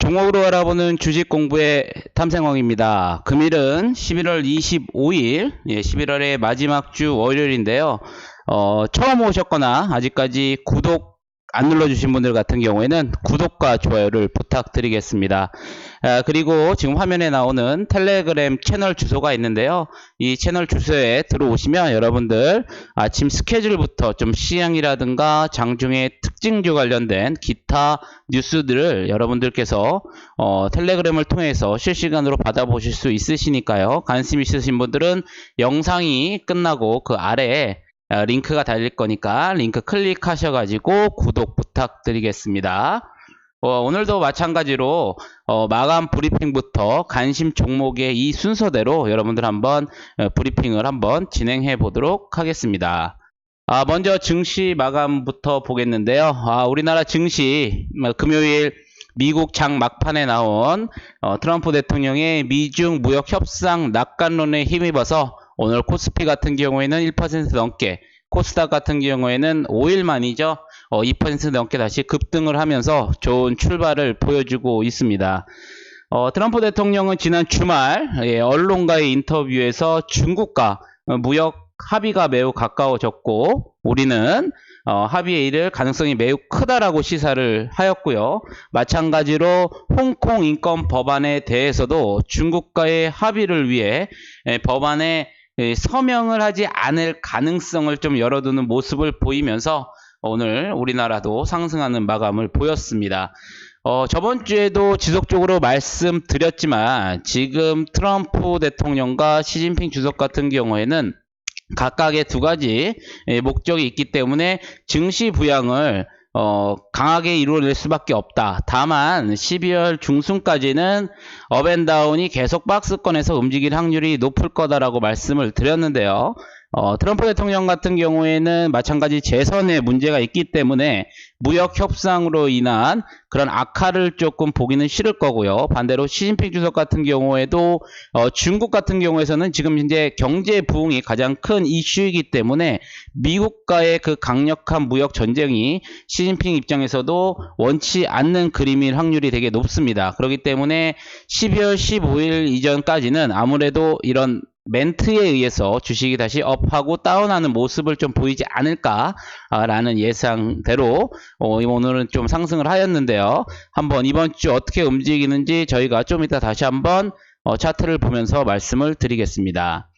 종목으로 알아보는 주식 공부의 탐생왕입니다. 금일은 11월 25일, 11월의 마지막 주 월요일인데요. 처음 오셨거나 아직까지 구독 안 눌러주신 분들 같은 경우에는 구독과 좋아요를 부탁드리겠습니다. 그리고 지금 화면에 나오는 텔레그램 채널 주소가 있는데요. 이 채널 주소에 들어오시면 여러분들 아침 스케줄부터 좀 시향이라든가 장중의 특징주 관련된 기타 뉴스들을 여러분들께서 텔레그램을 통해서 실시간으로 받아보실 수 있으시니까요. 관심 있으신 분들은 영상이 끝나고 그 아래에 링크가 달릴 거니까 링크 클릭하셔가지고 구독 부탁드리겠습니다. 오늘도 마찬가지로 마감 브리핑부터 관심 종목의 이 순서대로 여러분들 한번 브리핑을 한번 진행해 보도록 하겠습니다. 먼저 증시 마감부터 보겠는데요. 우리나라 증시 금요일 미국 장 막판에 나온 트럼프 대통령의 미중 무역 협상 낙관론에 힘입어서 오늘 코스피 같은 경우에는 1% 넘게, 코스닥 같은 경우에는 5일 만이죠. 2% 넘게 다시 급등을 하면서 좋은 출발을 보여주고 있습니다. 트럼프 대통령은 지난 주말 언론과의 인터뷰에서 중국과 무역 합의가 매우 가까워졌고 우리는 합의에 이를 가능성이 매우 크다라고 시사를 하였고요. 마찬가지로 홍콩 인권 법안에 대해서도 중국과의 합의를 위해 법안에 서명을 하지 않을 가능성을 좀 열어두는 모습을 보이면서 오늘 우리나라도 상승하는 마감을 보였습니다. 저번 주에도 지속적으로 말씀드렸지만 지금 트럼프 대통령과 시진핑 주석 같은 경우에는 각각의 두 가지 목적이 있기 때문에 증시 부양을 강하게 이루어낼 수밖에 없다. 다만 12월 중순까지는 업앤다운이 계속 박스권에서 움직일 확률이 높을 거다라고 말씀을 드렸는데요. 트럼프 대통령 같은 경우에는 마찬가지 재선에 문제가 있기 때문에 무역 협상으로 인한 그런 악화를 조금 보기는 싫을 거고요. 반대로 시진핑 주석 같은 경우에도 중국 같은 경우에서는 지금 현재 경제 부흥이 가장 큰 이슈이기 때문에 미국과의 그 강력한 무역 전쟁이 시진핑 입장에서도 원치 않는 그림일 확률이 되게 높습니다. 그렇기 때문에 12월 15일 이전까지는 아무래도 이런 멘트에 의해서 주식이 다시 업하고 다운하는 모습을 좀 보이지 않을까라는 예상대로 오늘은 좀 상승을 하였는데요. 한번 이번 주 어떻게 움직이는지 저희가 좀 이따 다시 한번 차트를 보면서 말씀을 드리겠습니다.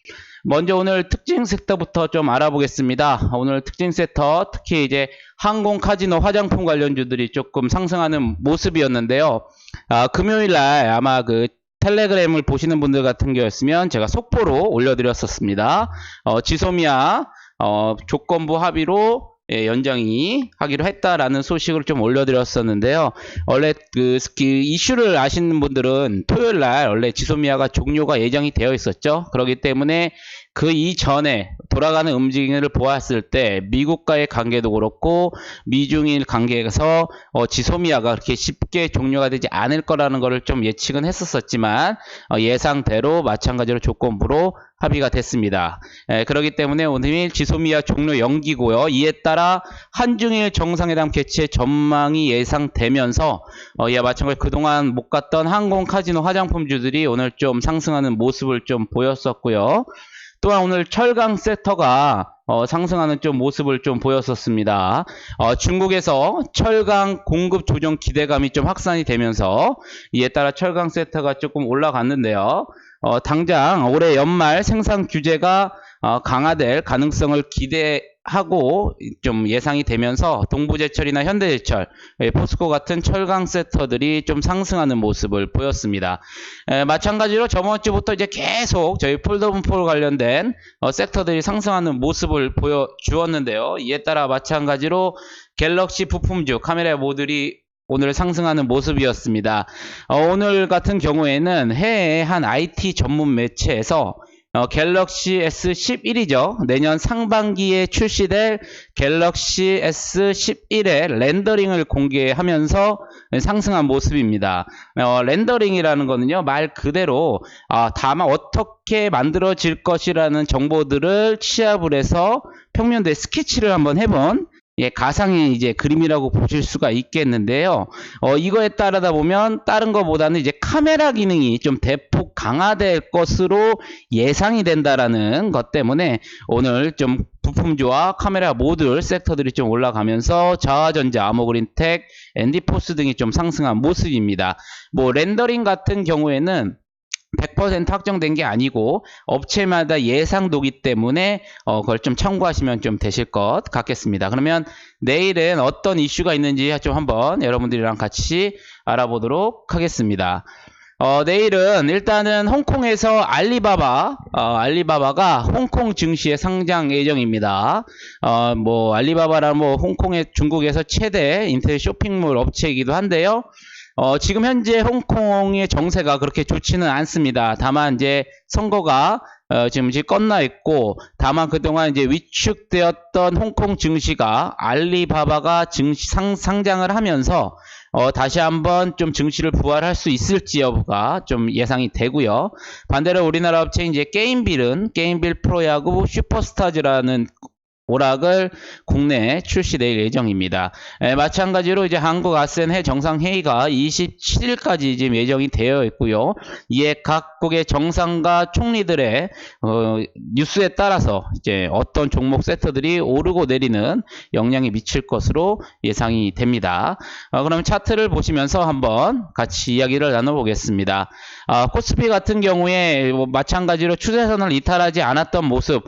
먼저 오늘 특징 섹터부터 좀 알아보겠습니다. 오늘 특징 섹터 특히 이제 항공, 카지노, 화장품 관련주들이 조금 상승하는 모습이었는데요. 금요일날 아마 그 텔레그램을 보시는 분들 같은 경우였으면 제가 속보로 올려드렸었습니다. 지소미아 조건부 합의로 연장이 하기로 했다라는 소식을 좀 올려드렸었는데요. 원래 그 이슈를 아시는 분들은 토요일날 원래 지소미아가 종료가 예정이 되어 있었죠. 그렇기 때문에 그 이전에 돌아가는 움직임을 보았을 때 미국과의 관계도 그렇고 미중일 관계에서 지소미아가 그렇게 쉽게 종료가 되지 않을 거라는 것을 좀 예측은 했었지만 예상대로 마찬가지로 조건부로 합의가 됐습니다. 그렇기 때문에 오늘 지소미아 종료 연기고요. 이에 따라 한중일 정상회담 개최 전망이 예상되면서 이와 마찬가지로 그동안 못 갔던 항공, 카지노, 화장품주들이 오늘 좀 상승하는 모습을 좀 보였었고요. 또한 오늘 철강 섹터가 상승하는 좀 모습을 좀 보였었습니다. 중국에서 철강 공급 조정 기대감이 좀 확산이 되면서 이에 따라 철강 섹터가 조금 올라갔는데요. 당장 올해 연말 생산 규제가 강화될 가능성을 기대하고 좀 예상이 되면서 동부제철이나 현대제철, 포스코 같은 철강 섹터들이 좀 상승하는 모습을 보였습니다. 마찬가지로 저번 주부터 이제 계속 저희 폴더분폴 관련된 섹터들이 상승하는 모습을 보여주었는데요. 이에 따라 마찬가지로 갤럭시 부품주, 카메라 모듈이 오늘 상승하는 모습이었습니다. 오늘 같은 경우에는 해외의 한 IT 전문 매체에서 갤럭시 S11이죠. 내년 상반기에 출시될 갤럭시 S11의 렌더링을 공개하면서 상승한 모습입니다. 렌더링이라는 거는요, 말 그대로 다만 어떻게 만들어질 것이라는 정보들을 취합을 해서 평면도에 스케치를 한번 해본 예, 가상의 이제 그림이라고 보실 수가 있겠는데요. 이거에 따르다 보면 다른 것보다는 이제 카메라 기능이 좀 대폭 강화될 것으로 예상이 된다라는 것 때문에 오늘 좀 부품주와 카메라 모듈 섹터들이 좀 올라가면서 자화전자, 아모그린텍, 앤디포스 등이 좀 상승한 모습입니다. 뭐 렌더링 같은 경우에는 100% 확정된 게 아니고 업체마다 예상도기 때문에 그걸 좀 참고하시면 좀 되실 것 같겠습니다. 그러면 내일은 어떤 이슈가 있는지 좀 한번 여러분들이랑 같이 알아보도록 하겠습니다. 내일은 일단은 홍콩에서 알리바바가 홍콩 증시에 상장 예정입니다. 뭐 알리바바라 뭐 홍콩의 중국에서 최대 인터넷 쇼핑몰 업체이기도 한데요. 지금 현재 홍콩의 정세가 그렇게 좋지는 않습니다. 다만 이제 선거가 지금 끝나 있고, 다만 그동안 이제 위축되었던 홍콩 증시가 알리바바가 상장을 하면서 다시 한번 좀 증시를 부활할 수 있을지 여부가 좀 예상이 되고요. 반대로 우리나라 업체인 이제 게임빌 프로야구 슈퍼스타즈라는 오락을 국내에 출시될 예정입니다. 마찬가지로 이제 한국 아센 정상회의가 27일까지 지금 예정이 되어 있고요. 이에 각국의 정상과 총리들의 뉴스에 따라서 이제 어떤 종목 섹터들이 오르고 내리는 영향이 미칠 것으로 예상이 됩니다. 그럼 차트를 보시면서 한번 같이 이야기를 나눠보겠습니다. 코스피 같은 경우에 마찬가지로 추세선을 이탈하지 않았던 모습,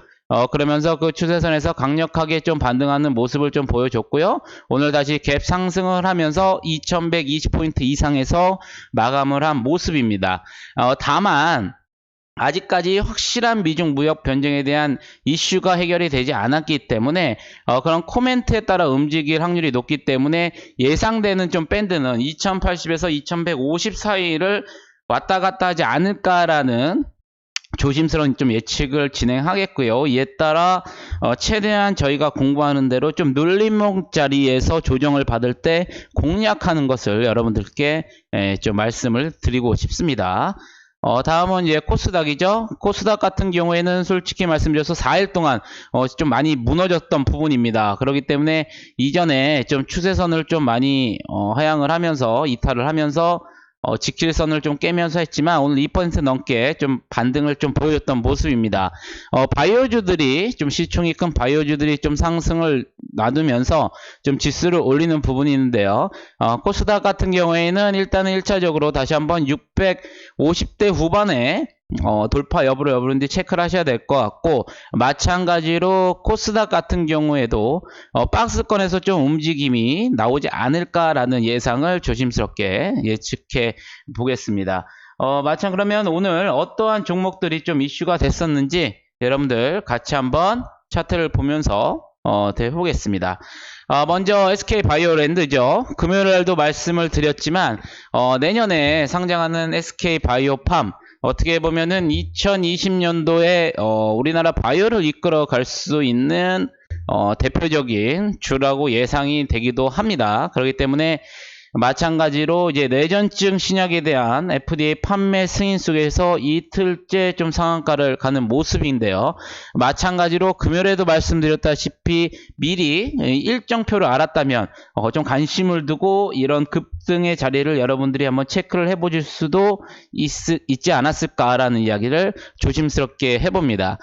그러면서 그 추세선에서 강력하게 좀 반등하는 모습을 좀 보여줬고요. 오늘 다시 갭 상승을 하면서 2120포인트 이상에서 마감을 한 모습입니다. 다만 아직까지 확실한 미중 무역 변경에 대한 이슈가 해결이 되지 않았기 때문에 그런 코멘트에 따라 움직일 확률이 높기 때문에 예상되는 좀 밴드는 2080에서 2150 사이를 왔다 갔다 하지 않을까라는 조심스러운 좀 예측을 진행하겠고요. 이에 따라 최대한 저희가 공부하는 대로 좀 눌림목 자리에서 조정을 받을 때 공략하는 것을 여러분들께 좀 말씀을 드리고 싶습니다. 다음은 이제 코스닥이죠. 코스닥 같은 경우에는 솔직히 말씀드려서 4일 동안 좀 많이 무너졌던 부분입니다. 그렇기 때문에 이전에 좀 추세선을 좀 많이 하향을 하면서 이탈을 하면서 지킬 선을 좀 깨면서 했지만 오늘 2% 넘게 좀 반등을 좀 보여줬던 모습입니다. 바이오주들이 좀 시총이 큰 바이오주들이 좀 상승을 놔두면서 좀 지수를 올리는 부분이 있는데요. 코스닥 같은 경우에는 일단은 1차적으로 다시 한번 650대 후반에 돌파 여부를 여러분들이 체크를 하셔야 될 것 같고, 마찬가지로 코스닥 같은 경우에도 박스권에서 좀 움직임이 나오지 않을까라는 예상을 조심스럽게 예측해 보겠습니다. 그러면 오늘 어떠한 종목들이 좀 이슈가 됐었는지 여러분들 같이 한번 차트를 보면서 해보겠습니다. 먼저 SK바이오랜드죠. 금요일날도 말씀을 드렸지만 내년에 상장하는 SK바이오팜, 어떻게 보면은 2020년도에 우리나라 바이오를 이끌어 갈 수 있는 대표적인 주라고 예상이 되기도 합니다. 그렇기 때문에 마찬가지로 이제 뇌전증 신약에 대한 FDA 판매 승인 속에서 이틀째 좀 상한가를 가는 모습인데요. 마찬가지로 금요일에도 말씀드렸다시피 미리 일정표를 알았다면 좀 관심을 두고 이런 급등의 자리를 여러분들이 한번 체크를 해보실 수도 있지 않았을까라는 이야기를 조심스럽게 해봅니다.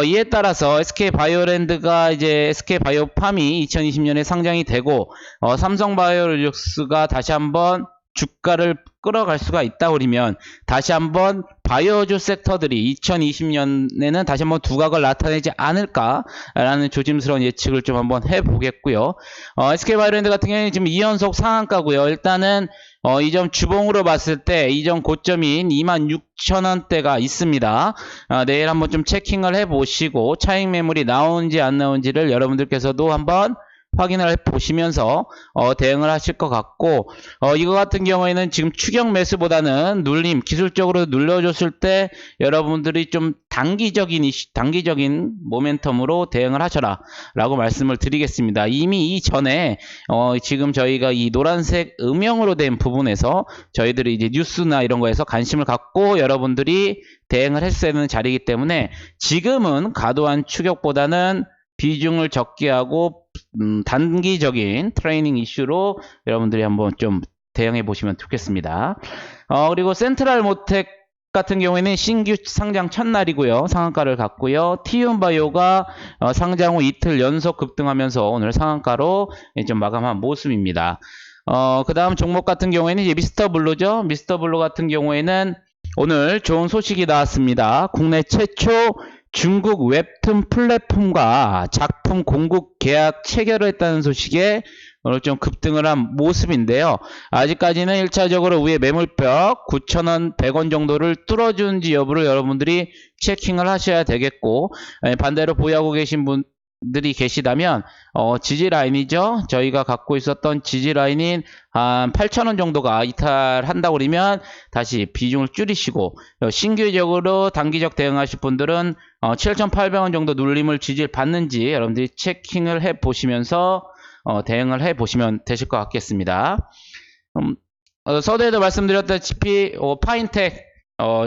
이에 따라서 SK바이오랜드가 이제 SK바이오팜이 2020년에 상장이 되고 삼성바이오로직스가 다시 한번 주가를 끌어갈 수가 있다 그러면 다시 한번 바이오주 섹터들이 2020년에는 다시 한번 두각을 나타내지 않을까라는 조심스러운 예측을 좀 한번 해보겠고요. SK바이오랜드 같은 경우는 지금 2연속 상한가고요. 일단은 이 점 주봉으로 봤을 때 이전 고점인 26,000원대가 있습니다. 내일 한번 좀 체킹을 해보시고 차익 매물이 나오는지 안 나오는지를 여러분들께서도 한번 확인을 해보시면서 대응을 하실 것 같고, 이거 같은 경우에는 지금 추격 매수보다는 눌림, 기술적으로 눌러줬을 때 여러분들이 좀 단기적인 모멘텀으로 대응을 하셔라 라고 말씀을 드리겠습니다. 이미 이전에 지금 저희가 이 노란색 음영으로 된 부분에서 저희들이 이제 뉴스나 이런 거에서 관심을 갖고 여러분들이 대응을 했어야 되는 자리이기 때문에 지금은 과도한 추격보다는 비중을 적게 하고 단기적인 트레이닝 이슈로 여러분들이 한번 좀 대응해 보시면 좋겠습니다. 그리고 센트럴 모텍 같은 경우에는 신규 상장 첫날이고요. 상한가를 갔고요. 티움바이오가 상장 후 이틀 연속 급등하면서 오늘 상한가로 좀 마감한 모습입니다. 그 다음 종목 같은 경우에는 이제 미스터블루죠. 미스터블루 같은 경우에는 오늘 좋은 소식이 나왔습니다. 국내 최초 중국 웹툰 플랫폼과 작품 공급 계약 체결을 했다는 소식에 오늘 좀 급등을 한 모습인데요. 아직까지는 1차적으로 위에 매물벽 9,000원, 100원 정도를 뚫어주는지 여부를 여러분들이 체킹을 하셔야 되겠고, 반대로 보유하고 계신 분들이 계시다면 지지 라인이죠. 저희가 갖고 있었던 지지 라인인 한 8,000원 정도가 이탈한다고 그러면 다시 비중을 줄이시고, 신규적으로 단기적 대응하실 분들은 7,800원 정도 눌림을 지지를 받는지 여러분들이 체킹을 해 보시면서 대응을 해 보시면 되실 것 같겠습니다. 서두에도 말씀드렸다시피 파인텍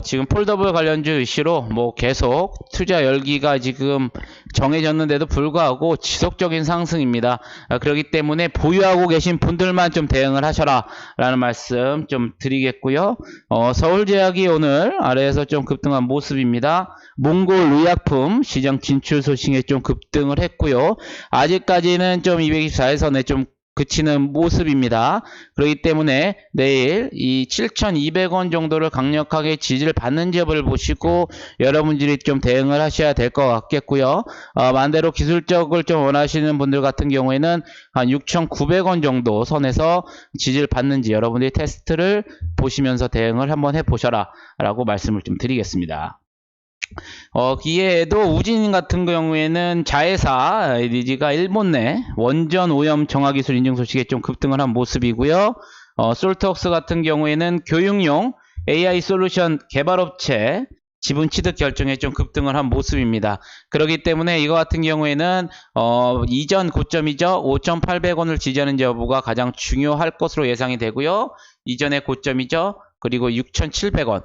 지금 폴더블 관련주 이슈로 뭐 계속 투자 열기가 지금 정해졌는데도 불구하고 지속적인 상승입니다. 그렇기 때문에 보유하고 계신 분들만 좀 대응을 하셔라 라는 말씀 좀 드리겠고요. 서울제약이 오늘 아래에서 좀 급등한 모습입니다. 몽골 의약품 시장 진출 소식에 좀 급등을 했고요. 아직까지는 좀 224선에 좀 그치는 모습입니다. 그렇기 때문에 내일 이 7,200원 정도를 강력하게 지지를 받는지 여부를 보시고 여러분들이 좀 대응을 하셔야 될 것 같겠고요. 반대로 기술적을 좀 원하시는 분들 같은 경우에는 한 6,900원 정도 선에서 지지를 받는지 여러분들이 테스트를 보시면서 대응을 한번 해보셔라 라고 말씀을 좀 드리겠습니다. 이외에도 우진 같은 경우에는 자회사 리지가 일본 내 원전 오염 정화 기술 인증 소식에 좀 급등을 한 모습이고요. 솔트웍스 같은 경우에는 교육용 AI 솔루션 개발업체 지분 취득 결정에 좀 급등을 한 모습입니다. 그렇기 때문에 이거 같은 경우에는 이전 고점이죠. 5,800원을 지지하는 여부가 가장 중요할 것으로 예상이 되고요. 이전의 고점이죠. 그리고 6,700원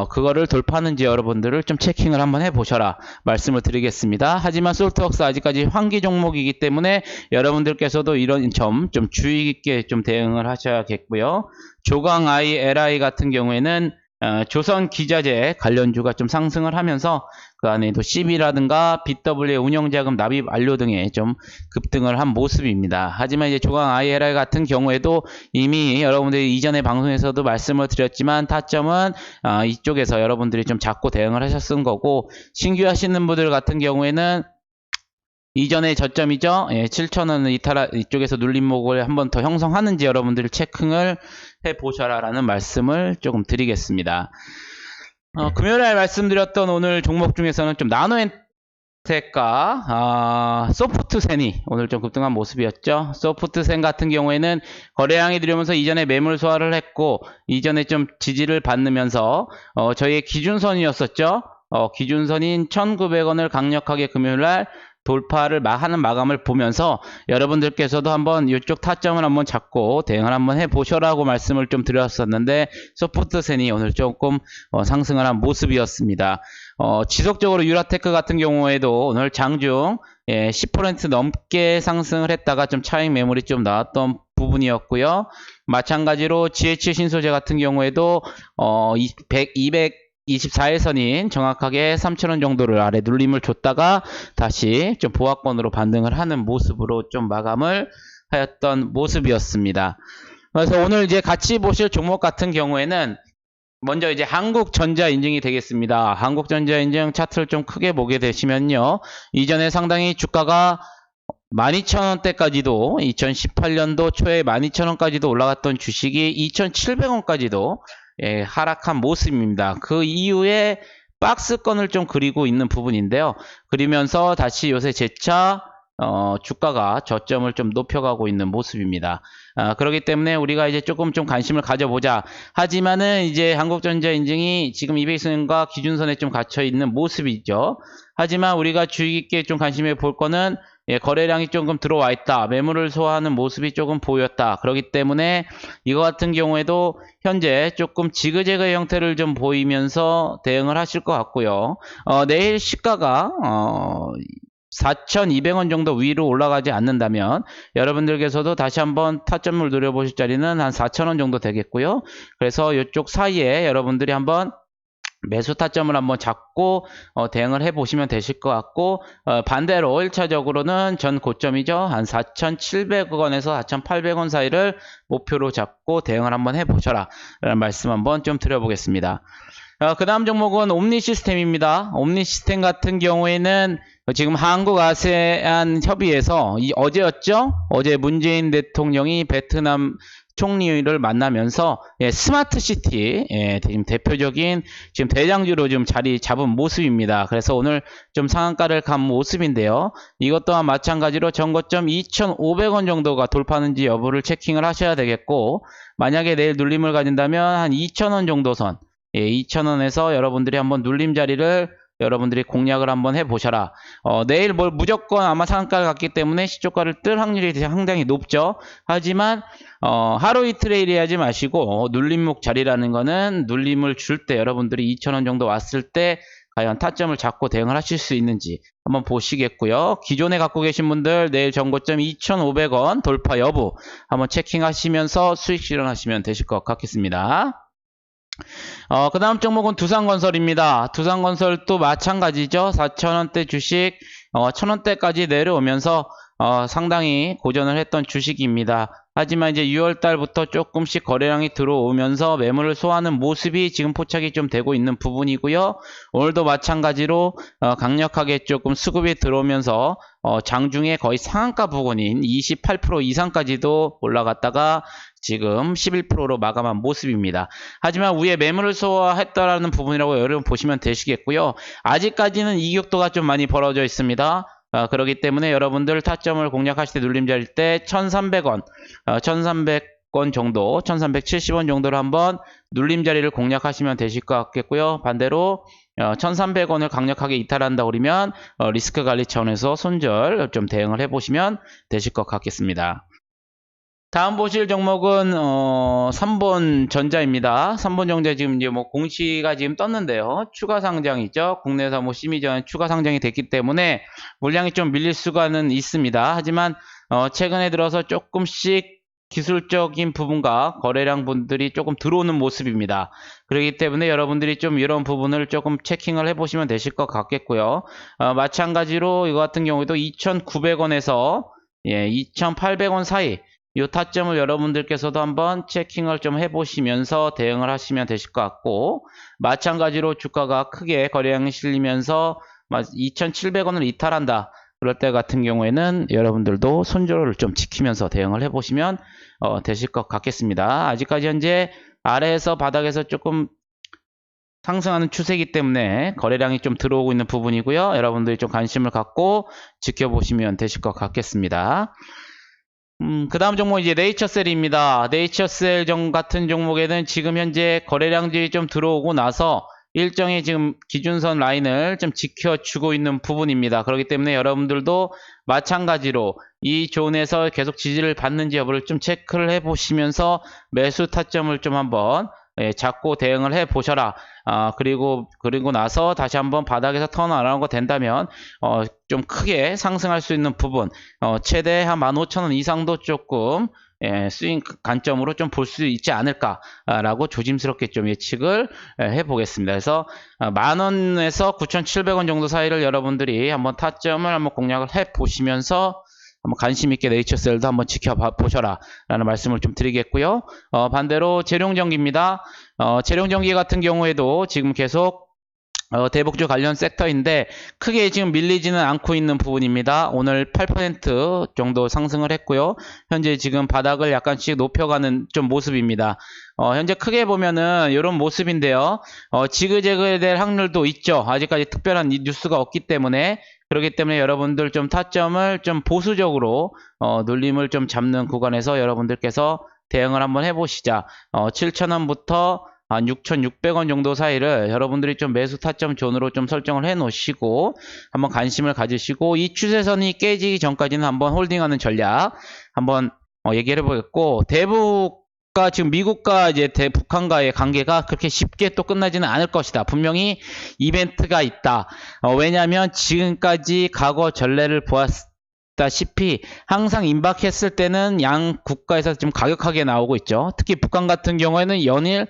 그거를 돌파하는지 여러분들을 좀 체킹을 한번 해보셔라 말씀을 드리겠습니다. 하지만 솔트웍스 아직까지 환기 종목이기 때문에 여러분들께서도 이런 점 좀 주의 깊게 좀 대응을 하셔야겠고요. 조강 ILI 같은 경우에는 조선 기자재 관련주가 좀 상승을 하면서 그 안에도 CB라든가 BW 운영자금 납입 완료 등에 좀 급등을 한 모습입니다. 하지만 이제 조강 ILI 같은 경우에도 이미 여러분들이 이전에 방송에서도 말씀을 드렸지만 타점은 이쪽에서 여러분들이 좀 잡고 대응을 하셨은 거고, 신규 하시는 분들 같은 경우에는 이전의 저점이죠. 7,000원을 이쪽에서 눌림목을 한 번 더 형성하는지 여러분들이 체킹을 해보셔라 라는 말씀을 조금 드리겠습니다. 금요일에 말씀드렸던 오늘 종목 중에서는 좀 나노엔텍과 소프트센이 오늘 좀 급등한 모습이었죠. 소프트센 같은 경우에는 거래량이 들어오면서 이전에 매물 소화를 했고 이전에 좀 지지를 받으면서 저희의 기준선이었었죠. 기준선인 1,900원을 강력하게 금요일날 돌파를 하는 마감을 보면서 여러분들께서도 한번 이쪽 타점을 한번 잡고 대응을 한번 해보셔라고 말씀을 좀 드렸었는데, 소프트센이 오늘 조금 상승을 한 모습이었습니다. 지속적으로 유라테크 같은 경우에도 오늘 장중 10% 넘게 상승을 했다가 좀 차익 매물이 좀 나왔던 부분이었고요. 마찬가지로 GH 신소재 같은 경우에도 224일선인 정확하게 3,000원 정도를 아래 눌림을 줬다가 다시 좀 보합권으로 반등을 하는 모습으로 좀 마감을 하였던 모습이었습니다. 그래서 오늘 이제 같이 보실 종목 같은 경우에는 먼저 이제 한국전자 인증이 되겠습니다. 한국전자 인증 차트를 좀 크게 보게 되시면요. 이전에 상당히 주가가 12,000원대까지도 2018년도 초에 12,000원까지도 올라갔던 주식이 2,700원까지도 하락한 모습입니다. 그 이후에 박스권을 좀 그리고 있는 부분인데요. 그리면서 다시 요새 재차 주가가 저점을 좀 높여가고 있는 모습입니다. 그렇기 때문에 우리가 이제 조금 좀 관심을 가져보자. 하지만은 이제 한국전자 인증이 지금 200선과 기준선에 좀 갇혀 있는 모습이죠. 하지만 우리가 주의 깊게 좀 관심해 볼 거는 거래량이 조금 들어와 있다. 매물을 소화하는 모습이 조금 보였다. 그렇기 때문에 이거 같은 경우에도 현재 조금 지그재그 형태를 좀 보이면서 대응을 하실 것 같고요. 내일 시가가 4,200원 정도 위로 올라가지 않는다면 여러분들께서도 다시 한번 타점을 노려보실 자리는 한 4,000원 정도 되겠고요. 그래서 이쪽 사이에 여러분들이 한번 매수 타점을 한번 잡고 대응을 해 보시면 되실 것 같고, 반대로 1차적으로는 전 고점이죠. 한 4,700원에서 4,800원 사이를 목표로 잡고 대응을 한번 해 보셔라 라는 말씀 한번 좀 드려보겠습니다. 그 다음 종목은 옴니 시스템입니다. 옴니 시스템 같은 경우에는 지금 한국 아세안 협의에서 어제였죠? 어제 문재인 대통령이 베트남 총리를 만나면서 스마트 시티 지금 대표적인 지금 대장주로 좀 자리 잡은 모습입니다. 그래서 오늘 좀 상한가를 간 모습인데요. 이것 또한 마찬가지로 전고점 2,500원 정도가 돌파하는지 여부를 체킹을 하셔야 되겠고, 만약에 내일 눌림을 가진다면 한 2,000원 정도 선, 2,000원에서 여러분들이 한번 눌림 자리를 여러분들이 공략을 한번 해보셔라. 내일 무조건 아마 상한가를 갔기 때문에 시초가를 뜰 확률이 상당히 높죠. 하지만 하루 이틀에 하지 마시고 눌림목 자리라는 거는 눌림을 줄 때 여러분들이 2,000원 정도 왔을 때 과연 타점을 잡고 대응을 하실 수 있는지 한번 보시겠고요. 기존에 갖고 계신 분들 내일 전고점 2,500원 돌파 여부 한번 체킹하시면서 수익 실현하시면 되실 것 같겠습니다. 그 다음 종목은 두산건설입니다. 두산건설도 마찬가지죠. 4,000원대 주식 1,000원대까지 내려오면서 상당히 고전을 했던 주식입니다. 하지만 이제 6월달부터 조금씩 거래량이 들어오면서 매물을 소화하는 모습이 지금 포착이 좀 되고 있는 부분이고요. 오늘도 마찬가지로 강력하게 조금 수급이 들어오면서 장중에 거의 상한가 부근인 28% 이상까지도 올라갔다가 지금 11%로 마감한 모습입니다. 하지만 위에 매물을 소화했다라는 부분이라고 여러분 보시면 되시겠고요. 아직까지는 이격도가 좀 많이 벌어져 있습니다. 그렇기 때문에 여러분들 타점을 공략하실 때 눌림자일 때 1,300원, 1,300원 정도, 1,370원 정도로 한번 눌림자리를 공략하시면 되실 것 같겠고요. 반대로 1,300원을 강력하게 이탈한다 그러면 리스크 관리 차원에서 손절 좀 대응을 해보시면 되실 것 같겠습니다. 다음 보실 종목은 3번 전자입니다. 3번 전자 지금 이제 뭐 공시가 지금 떴는데요. 추가 상장이죠. 국내에서 뭐 심의 전 추가 상장이 됐기 때문에 물량이 좀 밀릴 수가는 있습니다. 하지만 최근에 들어서 조금씩 기술적인 부분과 거래량 분들이 조금 들어오는 모습입니다. 그렇기 때문에 여러분들이 좀 이런 부분을 조금 체킹을 해보시면 되실 것 같겠고요. 마찬가지로 이거 같은 경우에도 2,900원에서 2,800원 사이 이 타점을 여러분들께서도 한번 체킹을 좀 해보시면서 대응을 하시면 되실 것 같고, 마찬가지로 주가가 크게 거래량이 실리면서 2,700원을 이탈한다. 그럴 때 같은 경우에는 여러분들도 손절을 좀 지키면서 대응을 해보시면 되실 것 같겠습니다. 아직까지 현재 아래에서 바닥에서 조금 상승하는 추세이기 때문에 거래량이 좀 들어오고 있는 부분이고요. 여러분들이 좀 관심을 갖고 지켜보시면 되실 것 같겠습니다. 그 다음 종목 이제 네이처셀입니다. 네이처셀 같은 종목에는 지금 현재 거래량들이 좀 들어오고 나서 일정의 지금 기준선 라인을 좀 지켜주고 있는 부분입니다. 그렇기 때문에 여러분들도 마찬가지로 이 존에서 계속 지지를 받는지 여부를 좀 체크를 해 보시면서 매수 타점을 좀 한번 잡고 대응을 해 보셔라. 그리고 나서 다시 한번 바닥에서 턴어라운드 된다면 좀 크게 상승할 수 있는 부분, 최대 한 15,000원 이상도 조금 스윙 관점으로 좀 볼 수 있지 않을까라고 조심스럽게 좀 예측을 해 보겠습니다. 그래서 10,000원에서 9,700원 정도 사이를 여러분들이 한번 타점을 한번 공략을 해 보시면서 한번 관심 있게 네이처셀도 한번 지켜보셔라 라는 말씀을 좀 드리겠고요. 반대로 재룡전기입니다. 재룡전기 같은 경우에도 지금 계속 대북주 관련 섹터인데 크게 지금 밀리지는 않고 있는 부분입니다. 오늘 8% 정도 상승을 했고요. 현재 지금 바닥을 약간씩 높여가는 좀 모습입니다. 현재 크게 보면은 이런 모습인데요. 지그재그에 대한 확률도 있죠. 아직까지 특별한 뉴스가 없기 때문에, 그렇기 때문에 여러분들 좀 타점을 좀 보수적으로 눌림을 좀 잡는 구간에서 여러분들께서 대응을 한번 해보시자. 7,000원부터 한 6,600원 정도 사이를 여러분들이 좀 매수 타점 존으로 좀 설정을 해 놓으시고 한번 관심을 가지시고, 이 추세선이 깨지기 전까지는 한번 홀딩하는 전략 한번 얘기를 해보겠고, 대북 지금 미국과 이제 북한과의 관계가 그렇게 쉽게 또 끝나지는 않을 것이다. 분명히 이벤트가 있다. 왜냐하면 지금까지 과거 전례를 보았다시피 항상 임박했을 때는 양 국가에서 좀 가격하게 나오고 있죠. 특히 북한 같은 경우에는 연일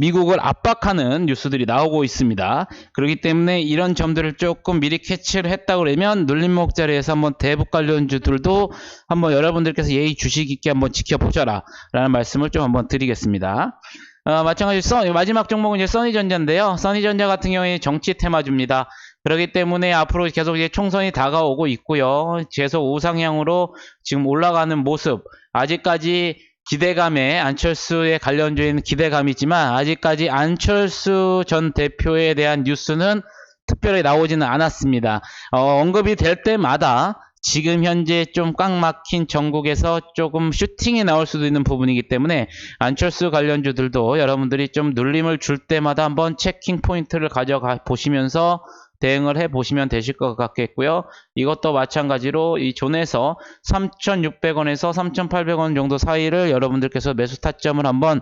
미국을 압박하는 뉴스들이 나오고 있습니다. 그렇기 때문에 이런 점들을 조금 미리 캐치를 했다 그러면 눌림목 자리에서 한번 대북 관련주들도 한번 여러분들께서 예의 주식 있게 한번 지켜보셔라 라는 말씀을 좀 한번 드리겠습니다. 마찬가지로 마지막 종목은 이제 써니전자인데요. 써니전자 같은 경우에 정치 테마주입니다. 그렇기 때문에 앞으로 계속 이제 총선이 다가오고 있고요. 계속 우상향으로 지금 올라가는 모습, 아직까지 기대감에 안철수의 관련주에는 기대감이지만 아직까지 안철수 전 대표에 대한 뉴스는 특별히 나오지는 않았습니다. 언급이 될 때마다 지금 현재 좀 꽉 막힌 전국에서 조금 슈팅이 나올 수도 있는 부분이기 때문에 안철수 관련주들도 여러분들이 좀 눌림을 줄 때마다 한번 체킹 포인트를 가져가 보시면서 대응을 해 보시면 되실 것 같겠고요. 이것도 마찬가지로 이 존에서 3,600원에서 3,800원 정도 사이를 여러분들께서 매수 타점을 한번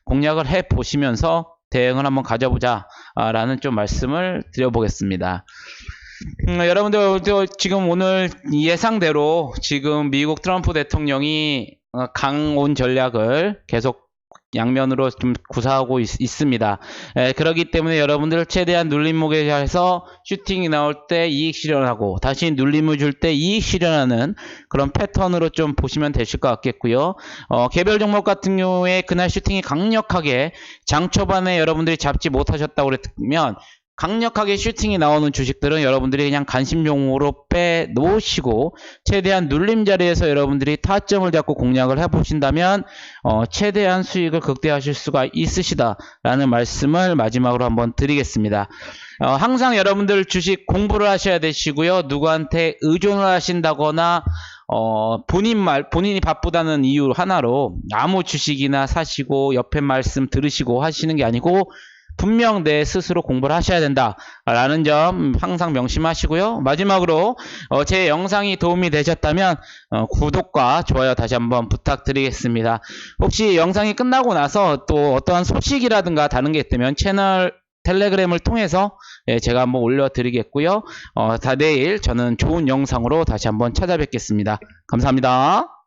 공략을 해 보시면서 대응을 한번 가져보자 라는 좀 말씀을 드려보겠습니다. 여러분들 지금 오늘 예상대로 지금 미국 트럼프 대통령이 강온 전략을 계속 양면으로 좀 구사하고 있습니다. 그렇기 때문에 여러분들 최대한 눌림목에 해서 슈팅이 나올 때 이익 실현하고 다시 눌림을 줄 때 이익 실현하는 그런 패턴으로 좀 보시면 되실 것 같겠고요. 개별 종목 같은 경우에 그날 슈팅이 강력하게 장 초반에 여러분들이 잡지 못하셨다고 그랬으면 강력하게 슈팅이 나오는 주식들은 여러분들이 그냥 관심용으로 빼놓으시고 최대한 눌림 자리에서 여러분들이 타점을 잡고 공략을 해보신다면 최대한 수익을 극대화하실 수가 있으시다라는 말씀을 마지막으로 한번 드리겠습니다. 항상 여러분들 주식 공부를 하셔야 되시고요. 누구한테 의존을 하신다거나 본인이 바쁘다는 이유 하나로 아무 주식이나 사시고 옆에 말씀 들으시고 하시는 게 아니고 분명 내 스스로 공부를 하셔야 된다라는 점 항상 명심하시고요. 마지막으로 제 영상이 도움이 되셨다면 구독과 좋아요 다시 한번 부탁드리겠습니다. 혹시 영상이 끝나고 나서 또 어떠한 소식이라든가 다른 게 있다면 채널 텔레그램을 통해서 제가 한번 올려드리겠고요. 다 내일 저는 좋은 영상으로 다시 한번 찾아뵙겠습니다. 감사합니다.